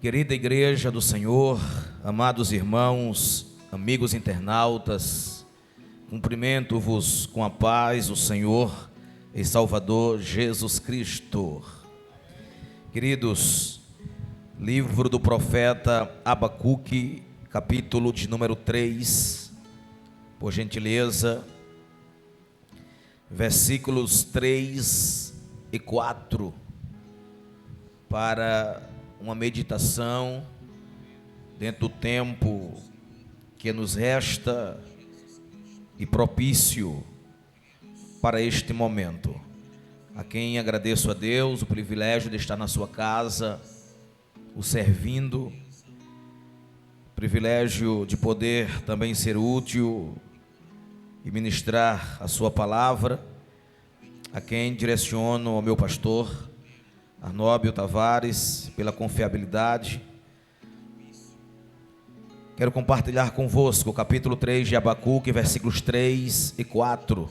Querida Igreja do Senhor, amados irmãos, amigos internautas, cumprimento-vos com a paz do Senhor e Salvador Jesus Cristo. Queridos, livro do profeta Abacuque, capítulo de número 3, por gentileza, versículos 3 e 4, para uma meditação dentro do tempo que nos resta e propício para este momento. A quem agradeço a Deus o privilégio de estar na sua casa, o servindo, o privilégio de poder também ser útil e ministrar a sua palavra. A quem direciono ao meu pastor Arnóbio Tavares, pela confiabilidade. Quero compartilhar convosco o capítulo 3 de Abacuque, versículos 3 e 4.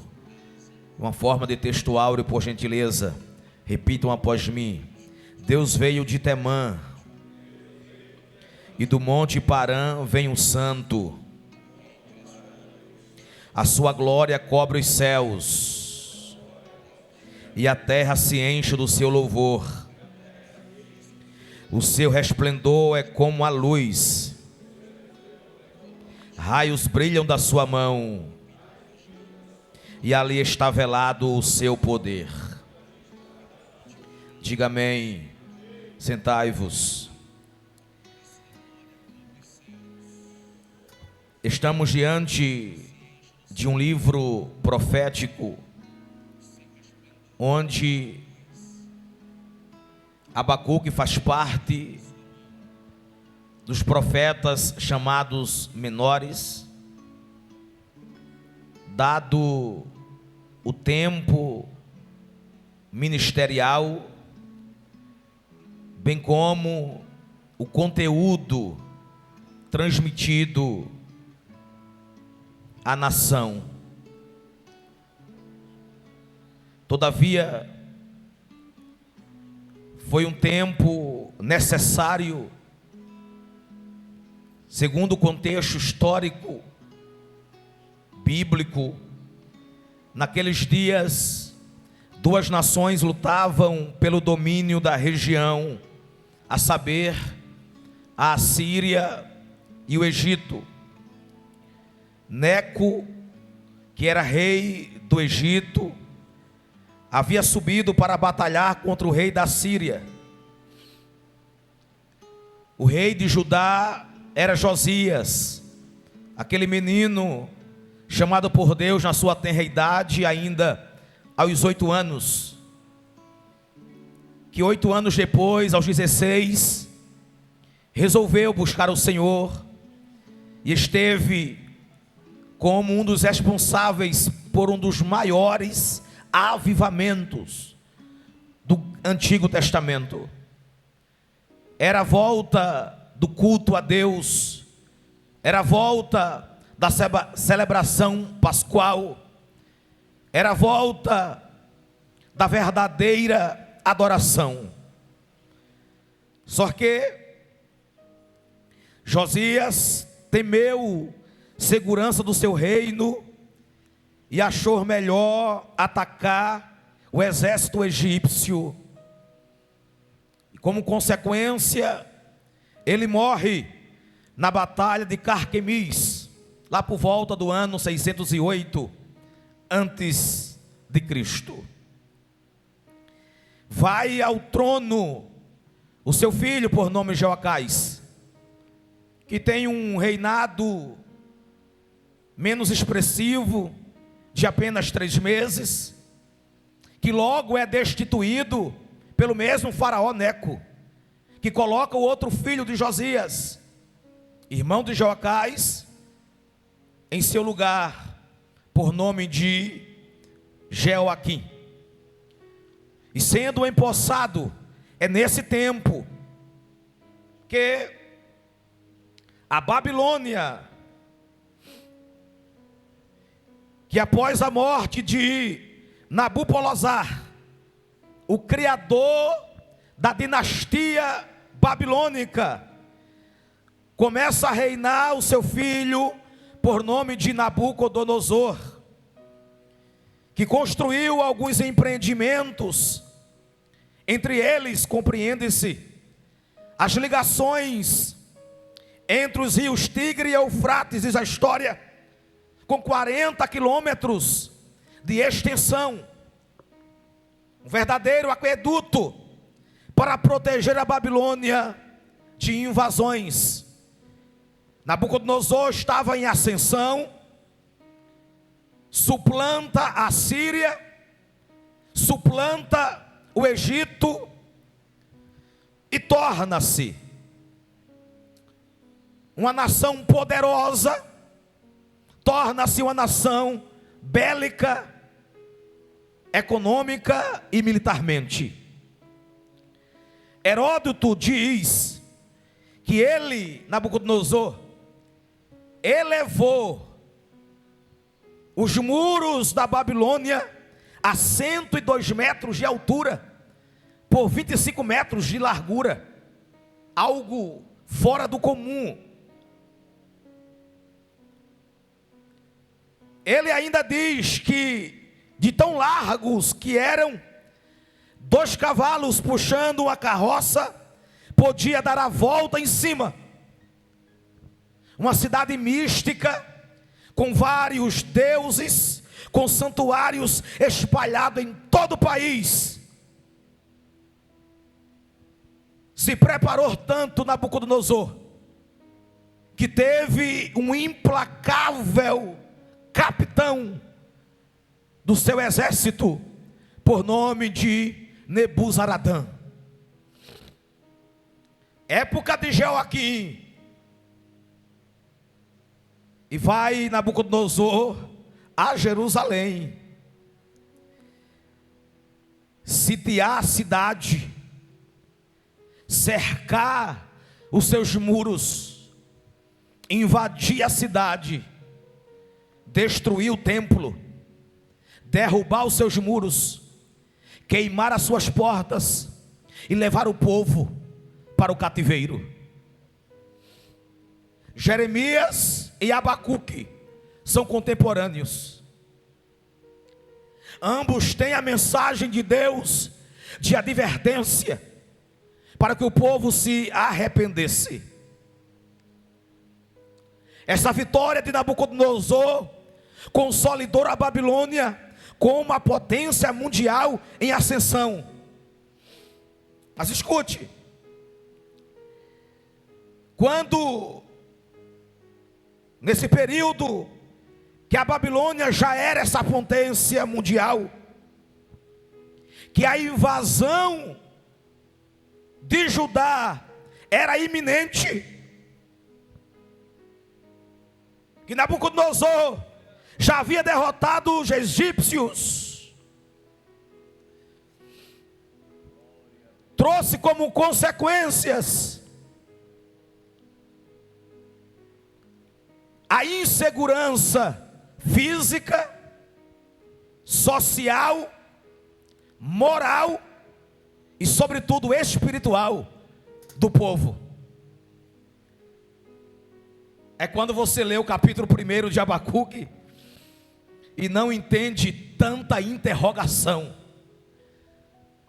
Uma forma de texto áureo, por gentileza. Repitam após mim. Deus veio de Temã, e do monte Parã vem o santo. A sua glória cobre os céus, e a terra se enche do seu louvor. O seu resplendor é como a luz, raios brilham da sua mão, e ali está velado o seu poder. Diga amém. Sentai-vos. Estamos diante de um livro profético, onde Abacuque faz parte dos profetas chamados menores, dado o tempo ministerial, bem como o conteúdo transmitido à nação. Todavia, foi um tempo necessário, segundo o contexto histórico, bíblico. Naqueles dias, duas nações lutavam pelo domínio da região, a saber, a Assíria e o Egito. Neco, que era rei do Egito, havia subido para batalhar contra o rei da Síria. O rei de Judá era Josias, aquele menino chamado por Deus na sua tenra idade, ainda aos 8 anos, que 8 anos depois, aos 16, resolveu buscar o Senhor e esteve como um dos responsáveis por um dos maiores avivamentos do Antigo Testamento. Era a volta do culto a Deus, era a volta da celebração pascual, era a volta da verdadeira adoração. Só que Josias temeu segurança do seu reino e achou melhor atacar o exército egípcio. E como consequência, ele morre na batalha de Carquemis, lá por volta do ano 608 antes de Cristo. Vai ao trono o seu filho, por nome Jeoacás, que tem um reinado menos expressivo, de apenas 3 meses, que logo é destituído pelo mesmo faraó Neco, que coloca o outro filho de Josias, irmão de Jeoacás, em seu lugar, por nome de Jeoaquim. E sendo empossado, é nesse tempo que a Babilônia, que após a morte de Nabucodonosor, o criador da dinastia babilônica, começa a reinar o seu filho por nome de Nabucodonosor, que construiu alguns empreendimentos. Entre eles, compreende-se, as ligações entre os rios Tigre e Eufrates, diz a história, com 40 quilômetros de extensão. Um verdadeiro aqueduto para proteger a Babilônia de invasões. Nabucodonosor estava em ascensão, suplanta a Síria, suplanta o Egito e torna-se uma nação poderosa, torna-se uma nação bélica, econômica e militarmente. Heródoto diz que ele, Nabucodonosor, elevou os muros da Babilônia a 102 metros de altura, por 25 metros de largura, algo fora do comum. Ele ainda diz que, de tão largos que eram, 2 cavalos puxando uma carroça, podia dar a volta em cima. Uma cidade mística, com vários deuses, com santuários espalhados em todo o país. Se preparou tanto Nabucodonosor, que teve um implacável capitão do seu exército, por nome de Nebuzaradã. Época de Joaquim. E vai Nabucodonosor a Jerusalém, sitiar a cidade, cercar os seus muros, invadir a cidade, destruir o templo, derrubar os seus muros, queimar as suas portas e levar o povo para o cativeiro. Jeremias e Abacuque são contemporâneos. Ambos têm a mensagem de Deus de advertência para que o povo se arrependesse. Essa vitória de Nabucodonosor consolidou a Babilônia como uma potência mundial em ascensão. Mas escute, quando nesse período que a Babilônia já era essa potência mundial, que a invasão de Judá era iminente, que Nabucodonosor já havia derrotado os egípcios, trouxe como consequências a insegurança física, social, moral e sobretudo espiritual do povo. É quando você lê o capítulo 1 de Abacuque e não entende tanta interrogação.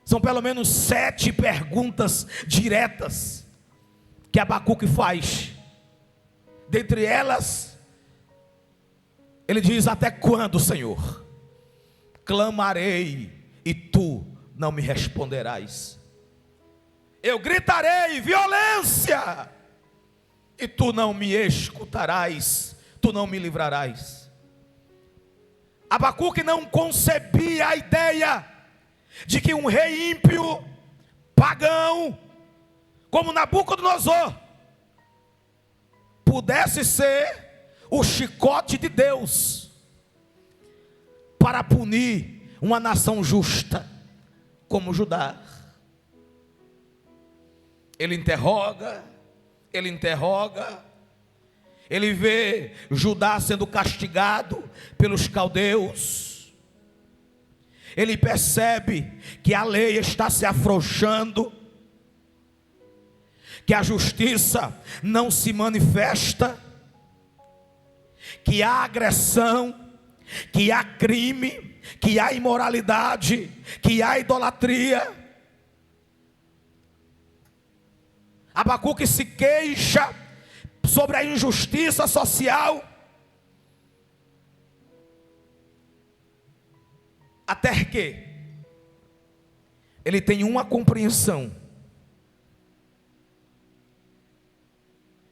São pelo menos 7 perguntas diretas que Abacuque faz. Dentre elas, ele diz: até quando, Senhor, clamarei e tu não me responderás? Eu gritarei violência e tu não me escutarás, tu não me livrarás. Abacuque não concebia a ideia de que um rei ímpio, pagão, como Nabucodonosor, pudesse ser o chicote de Deus para punir uma nação justa como Judá. Ele interroga, ele vê Judá sendo castigado pelos caldeus, ele percebe que a lei está se afrouxando, que a justiça não se manifesta, que há agressão, que há crime, que há imoralidade, que há idolatria. Abacuque se queixa sobre a injustiça social, até que ele tem uma compreensão.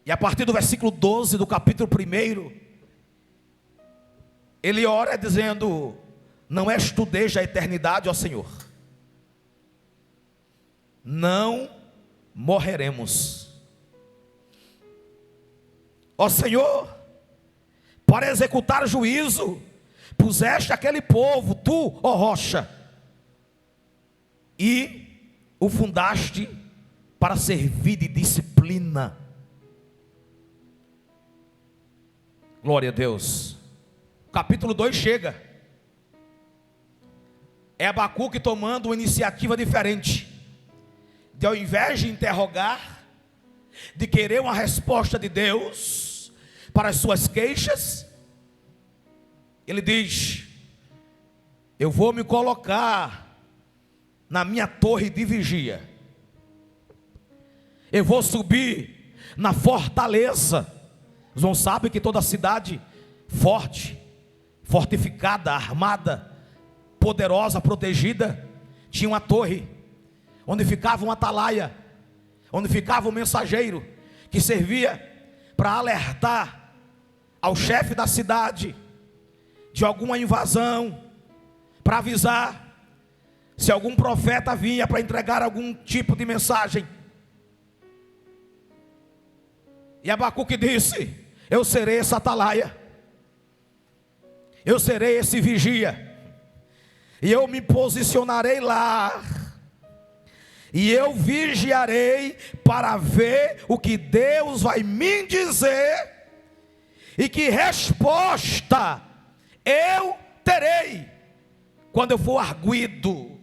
E a partir do versículo 12 do capítulo 1, ele ora dizendo: não és tu desde a eternidade, ó Senhor, não morreremos. Ó Senhor, para executar juízo, puseste aquele povo, tu, ó rocha, e o fundaste para servir de disciplina. Glória a Deus. Capítulo 2 chega. É Abacuque tomando uma iniciativa diferente. De ao invés de interrogar, de querer uma resposta de Deus para as suas queixas, ele diz: eu vou me colocar na minha torre de vigia. Eu vou subir na fortaleza. Os irmãos sabem que toda cidade forte, fortificada, armada, poderosa, protegida, tinha uma torre, onde ficava um atalaia, onde ficava um mensageiro, que servia para alertar ao chefe da cidade de alguma invasão, para avisar se algum profeta vinha para entregar algum tipo de mensagem. E Abacuque disse: eu serei esse atalaia, eu serei esse vigia, e eu me posicionarei lá, e eu vigiarei para ver o que Deus vai me dizer, e que resposta eu terei quando eu for arguido.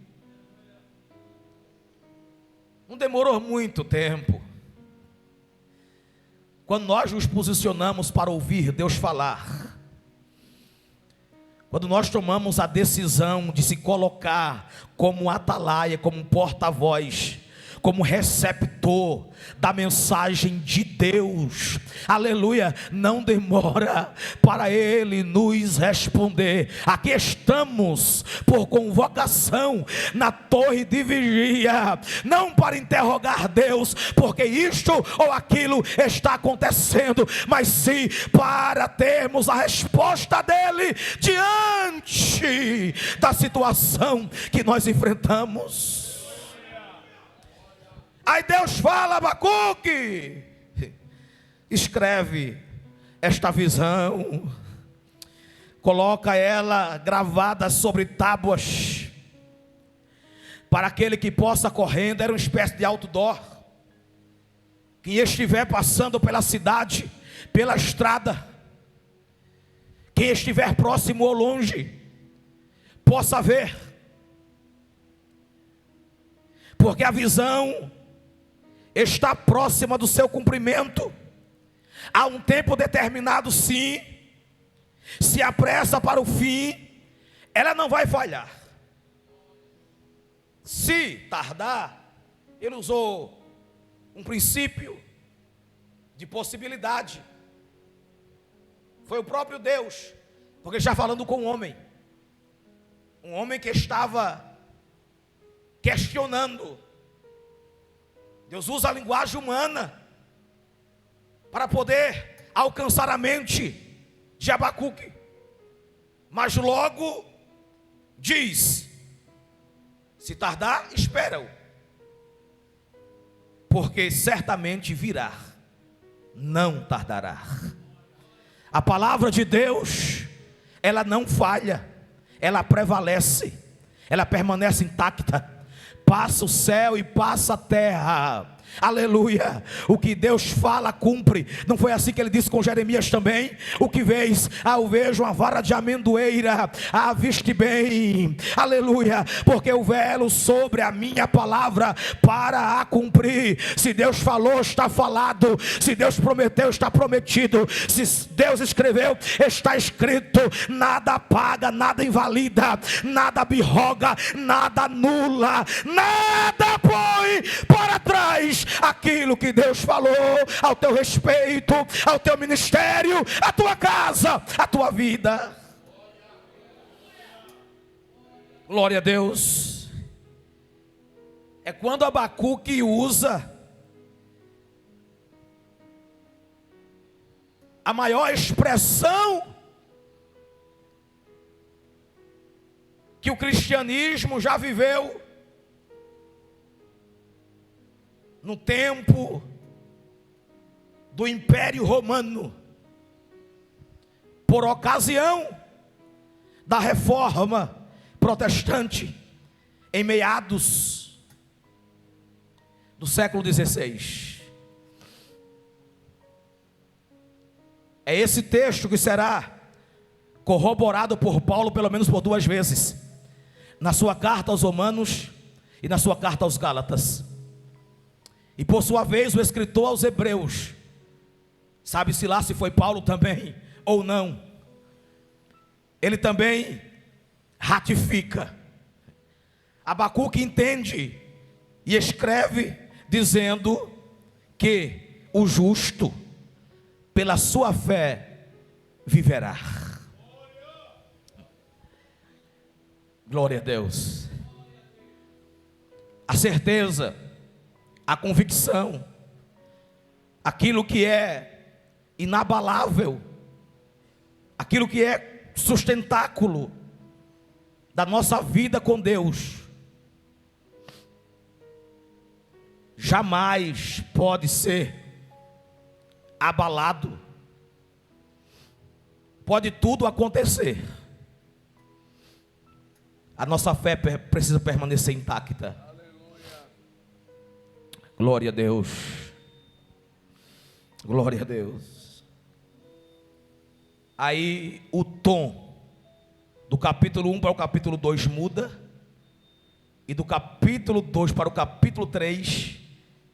Não demorou muito tempo. Quando nós nos posicionamos para ouvir Deus falar, quando nós tomamos a decisão de se colocar como atalaia, como porta-voz, como receptor da mensagem de Deus, aleluia, não demora para Ele nos responder. Aqui estamos por convocação na torre de vigia, não para interrogar Deus, porque isto ou aquilo está acontecendo, mas sim para termos a resposta dEle diante da situação que nós enfrentamos. Aí Deus fala: Abacuque, escreve esta visão, coloca ela gravada sobre tábuas, para aquele que possa correndo. Era uma espécie de outdoor. Quem estiver passando pela cidade, pela estrada, quem estiver próximo ou longe, possa ver, porque a visão está próxima do seu cumprimento. Há um tempo determinado, sim. Se apressa para o fim, ela não vai falhar. Se tardar, ele usou um princípio de possibilidade. Foi o próprio Deus, porque está falando com um homem que estava questionando. Deus usa a linguagem humana para poder alcançar a mente de Abacuque, mas logo diz: se tardar, espera-o, porque certamente virá, não tardará. A palavra de Deus, ela não falha, ela prevalece, ela permanece intacta. Passa o céu e passa a terra, Aleluia. O que Deus fala, cumpre. Não foi assim que ele disse com Jeremias também? O que vês? Eu vejo uma vara de amendoeira. Viste bem. Aleluia. Porque eu velo sobre a minha palavra para a cumprir. Se Deus falou, está falado. Se Deus prometeu, está prometido. Se Deus escreveu, está escrito. Nada apaga, nada invalida, nada abroga, nada anula, nada põe para trás aquilo que Deus falou ao teu respeito, ao teu ministério, à tua casa, à tua vida. Glória a Deus. É quando Abacuque usa a maior expressão que o cristianismo já viveu no tempo do Império Romano, por ocasião da Reforma Protestante, em meados do século XVI. É esse texto que será corroborado por Paulo pelo menos por 2 vezes, na sua carta aos Romanos e na sua carta aos Gálatas. E por sua vez o escritor aos Hebreus, sabe-se lá se foi Paulo também ou não, ele também ratifica. Abacuque entende e escreve dizendo que o justo pela sua fé viverá. Glória a Deus. A certeza, a convicção, aquilo que é inabalável, aquilo que é sustentáculo da nossa vida com Deus, jamais pode ser abalado. Pode tudo acontecer, a nossa fé precisa permanecer intacta. Glória a Deus. Glória a Deus. Aí o tom do capítulo 1 para o capítulo 2 muda, e do capítulo 2 para o capítulo 3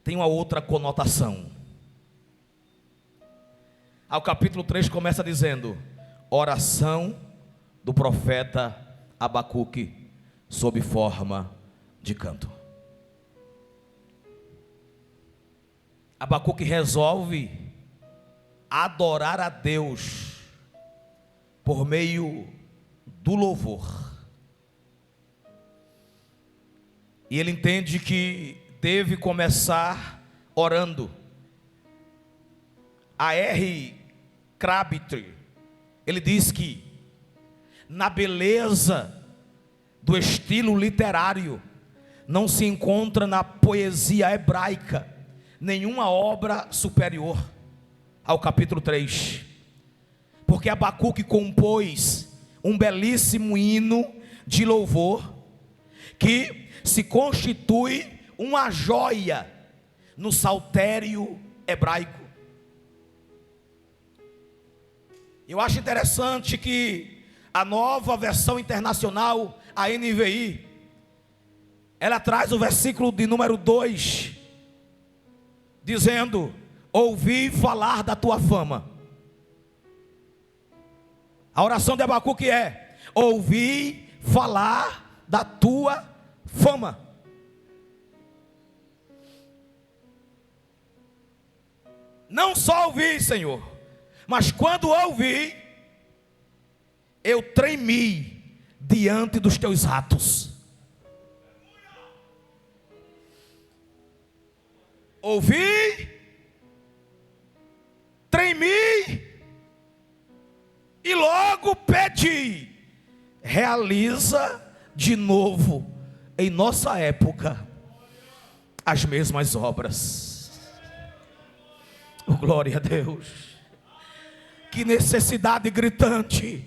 tem uma outra conotação. Ao capítulo 3 começa dizendo: oração do profeta Abacuque sob forma de canto. Abacuque resolve adorar a Deus por meio do louvor. E ele entende que deve começar orando. A R. Crabtree, ele diz que na beleza do estilo literário não se encontra na poesia hebraica nenhuma obra superior ao capítulo 3, porque Abacuque compôs um belíssimo hino de louvor que se constitui uma joia no saltério hebraico. Eu acho interessante que a nova versão internacional, a NVI, ela traz o versículo de número 2, dizendo: ouvi falar da tua fama. A oração de Abacuque é: ouvi falar da tua fama. Não só ouvi, Senhor, mas quando ouvi, eu tremi diante dos teus atos. Ouvi, tremi e logo pedi: realiza de novo em nossa época as mesmas obras. Oh, glória a Deus. Que necessidade gritante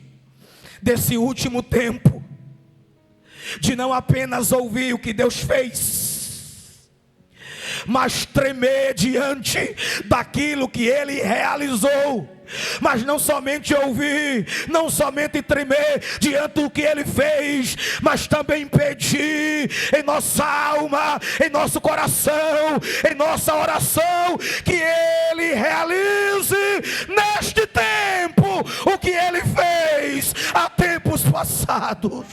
desse último tempo, de não apenas ouvir o que Deus fez, mas tremer diante daquilo que Ele realizou. Mas não somente ouvir, não somente tremer diante do que Ele fez, mas também pedir em nossa alma, em nosso coração, em nossa oração, que Ele realize neste tempo o que Ele fez há tempos passados.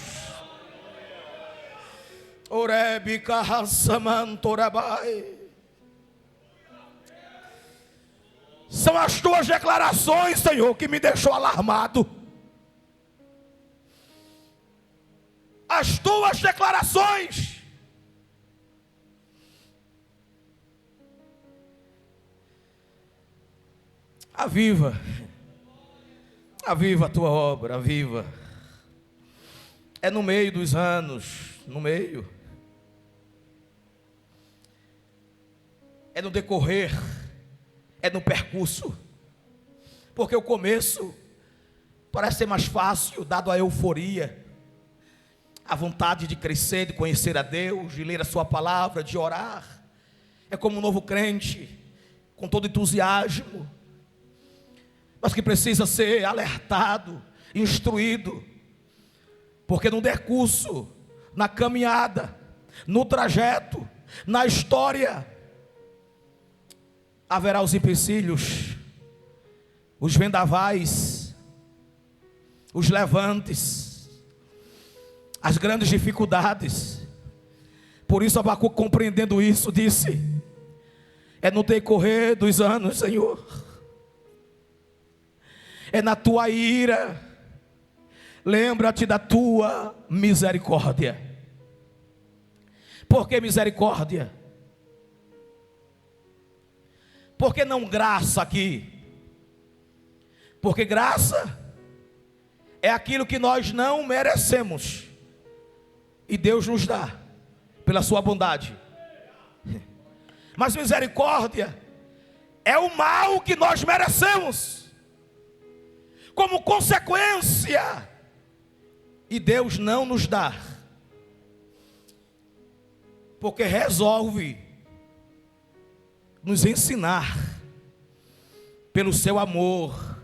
Orebe Kahassamantorabai. São as tuas declarações, Senhor, que me deixou alarmado. As tuas declarações. Aviva a tua obra, aviva. É no meio dos anos, no meio. É no decorrer. É no percurso, porque o começo parece ser mais fácil, dado a euforia, a vontade de crescer, de conhecer a Deus, de ler a sua palavra, de orar. É como um novo crente, com todo entusiasmo, mas que precisa ser alertado, instruído, porque no decurso, na caminhada, no trajeto, na história, haverá os empecilhos, os vendavais, os levantes, as grandes dificuldades. Por isso Abacuque, compreendendo isso, disse: é no decorrer dos anos, Senhor, é na tua ira, lembra-te da tua misericórdia. Por que misericórdia? Por que não graça aqui? Porque graça é aquilo que nós não merecemos e Deus nos dá pela sua bondade. Mas misericórdia é o mal que nós merecemos como consequência e Deus não nos dá, porque resolve nos ensinar pelo seu amor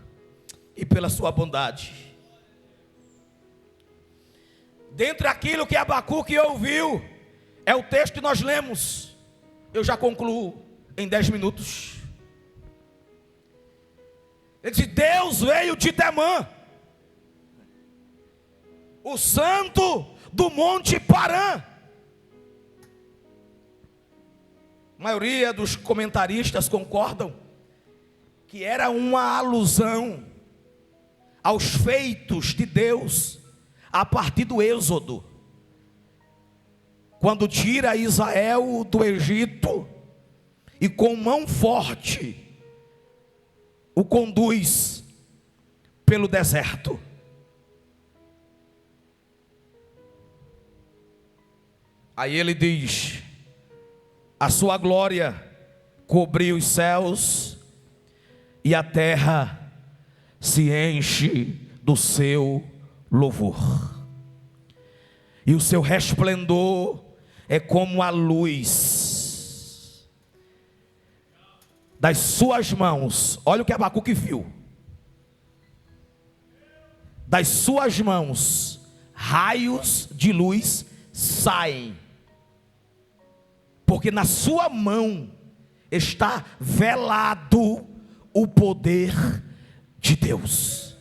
e pela sua bondade. Dentre aquilo que Abacuque ouviu, é o texto que nós lemos. Eu já concluo em 10 minutos. Ele disse: Deus veio de Temã, o santo do monte Parã. A maioria dos comentaristas concordam que era uma alusão aos feitos de Deus a partir do Êxodo, quando tira Israel do Egito e com mão forte o conduz pelo deserto. Aí ele diz: a sua glória cobriu os céus e a terra se enche do seu louvor. E o seu resplendor é como a luz das suas mãos. Olha o que Abacuque viu. Das suas mãos raios de luz saem, porque na sua mão está velado o poder de Deus.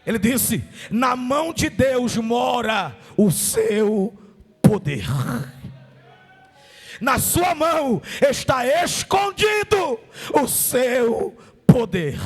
Ele disse: na mão de Deus mora o seu poder. Na sua mão está escondido o seu poder.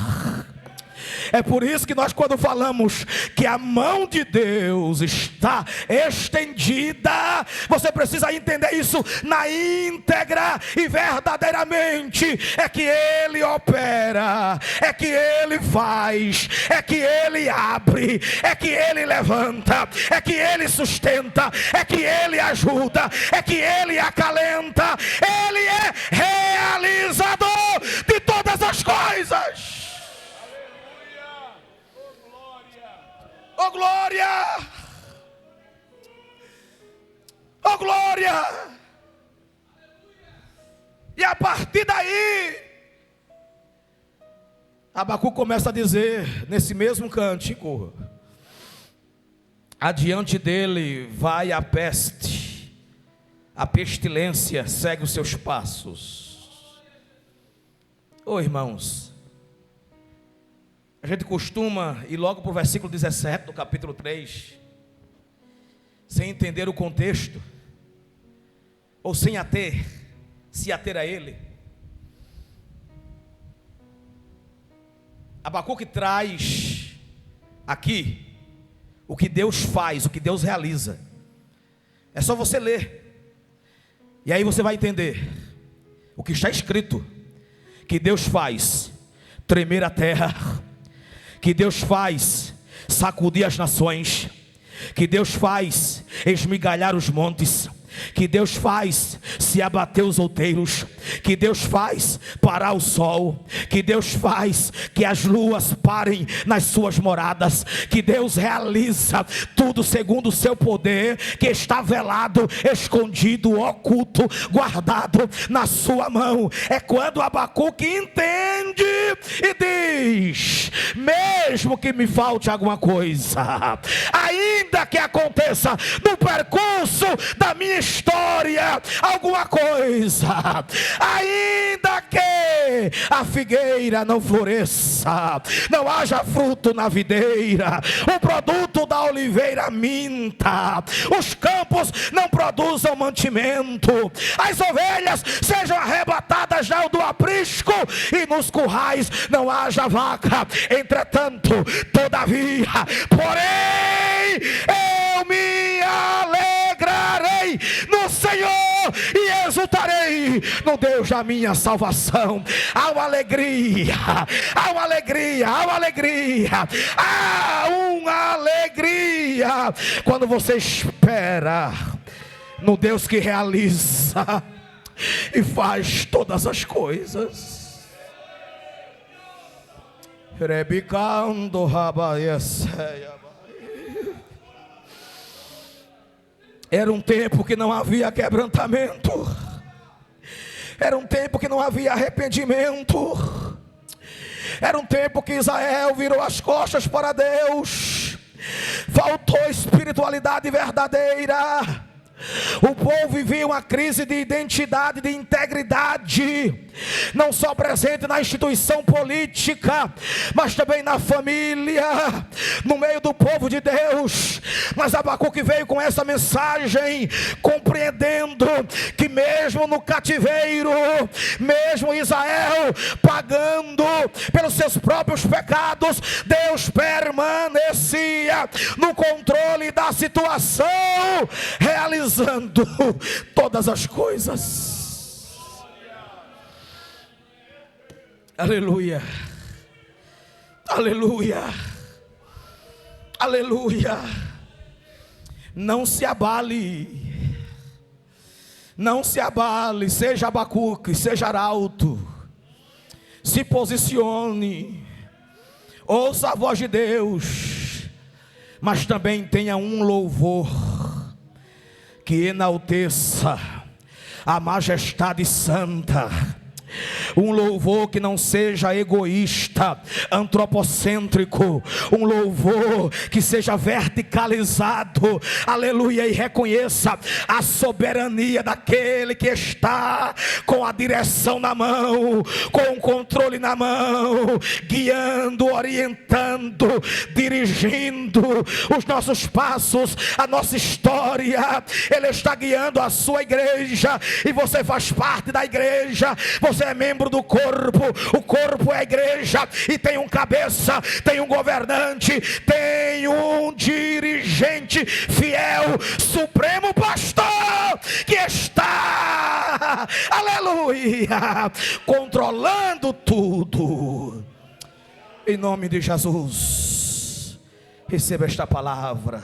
É por isso que nós, quando falamos que a mão de Deus está estendida, você precisa entender isso na íntegra e verdadeiramente. É que Ele opera, é que Ele faz, é que Ele abre, é que Ele levanta, é que Ele sustenta, é que Ele ajuda, é que Ele acalenta. Ele é realizador de todas as coisas. Oh glória! Oh glória! E a partir daí, Abacuque começa a dizer, nesse mesmo cântico: adiante dele vai a peste, a pestilência segue os seus passos. Ô irmãos, a gente costuma ir logo para o versículo 17 do capítulo 3, sem entender o contexto, ou sem se ater a ele. Abacuque traz aqui o que Deus faz, o que Deus realiza. É só você ler, e aí você vai entender o que está escrito: que Deus faz tremer a terra, que Deus faz sacudir as nações, que Deus faz esmigalhar os montes, que Deus faz se abater os outeiros, que Deus faz parar o sol, que Deus faz que as luas parem nas suas moradas, que Deus realiza tudo segundo o seu poder, que está velado, escondido, oculto, guardado na sua mão. É quando Abacuque entende e diz: mesmo que me falte alguma coisa, ainda que aconteça no percurso da minha história alguma coisa, ainda que a figueira não floresça, não haja fruto na videira, o produto da oliveira minta, os campos não produzam mantimento, as ovelhas sejam arrebatadas do aprisco e nos currais não haja vaca, entretanto, todavia, porém, eu me alegrarei no Senhor e exultarei no Deus da minha salvação. Há uma alegria, há uma alegria, há uma alegria, há uma alegria quando você espera no Deus que realiza e faz todas as coisas. Rebicando rabaieceia. Era um tempo que não havia quebrantamento, era um tempo que não havia arrependimento, era um tempo que Israel virou as costas para Deus, faltou espiritualidade verdadeira. O povo vivia uma crise de identidade, de integridade, não só presente na instituição política, mas também na família, no meio do povo de Deus. Mas Abacuque veio com essa mensagem, compreendendo que mesmo no cativeiro, mesmo Israel pagando pelos seus próprios pecados, Deus permanecia no controle da situação, realizando todas as coisas. Aleluia, aleluia, aleluia. Não se abale, não se abale. Seja Abacuque, seja arauto, se posicione, ouça a voz de Deus, mas também tenha um louvor que enalteça a majestade santa, um louvor que não seja egoísta, antropocêntrico, um louvor que seja verticalizado, aleluia, e reconheça a soberania daquele que está com a direção na mão, com o controle na mão, guiando, orientando, dirigindo os nossos passos, a nossa história. Ele está guiando a sua igreja, e você faz parte da igreja, você é membro do corpo, o corpo é a igreja, e tem um cabeça, tem um governante, tem um dirigente fiel, supremo pastor, que está, aleluia, controlando tudo. Em nome de Jesus, receba esta palavra.